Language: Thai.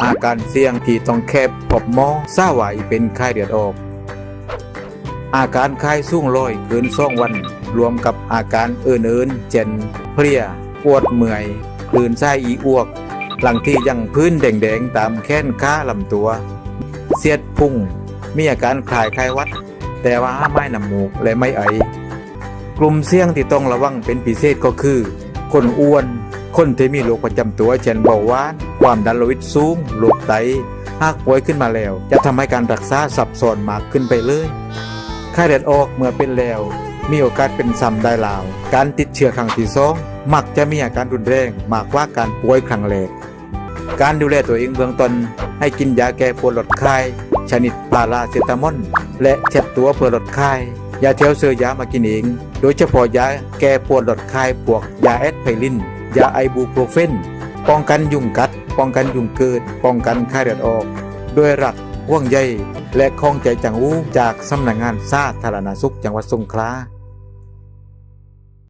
อาการเสี่ยงที่ต้องแคบพบหมอทราบว่าเป็นไข้เลือดออกอาการไข้สูงร้อยเกิน2 วันรวมกับอาการอื่นๆเช่นเพลียปวดเมื่อยคลื่นไส้อีอ้วกหลังที่ยังพื้นแดงๆตามแขนขาลำตัวเสียดพุงมีอาการคล้ายไข้หวัดแต่ว่าไม่น้ำมูกและไม่ไอกลุ่มเสี่ยงที่ต้องระวังเป็นพิเศษก็คือคนอ้วนคนที่มีโรคประจำตัวเช่นเบาหวานความดันโลหิตสูงโรคไตหากป่วยขึ้นมาแล้วจะทำให้การรักษาซับซ้อนมากขึ้นไปเลยไข้เลือดออกเมื่อเป็นแล้วมีโอกาสเป็นซ้ำได้ลาวการติดเชื้อครั้งที่2มักจะมีอาการรุนแรงมากกว่าการป่วยครั้งแรกการดูแลตัวเองเบื้องต้นให้กินยาแก้ปวดลดไข้ชนิดพาราเซตามอลและเช็ดตัวเพื่อลดไข้อย่าเที่ยวซื้อยามากินเองโดยเฉพาะยาแก้ปวดลดไข้พวกยาแอสไพรินยาไอบูโปรเฟนป้องกันยุงกัดป้องกันยุงเกิดป้องกันไข้เลือดออกด้วยรักห่วงใยและคล้องใจจังหูจากสำนักงานสาธารณสุขจังหวัดสงขลา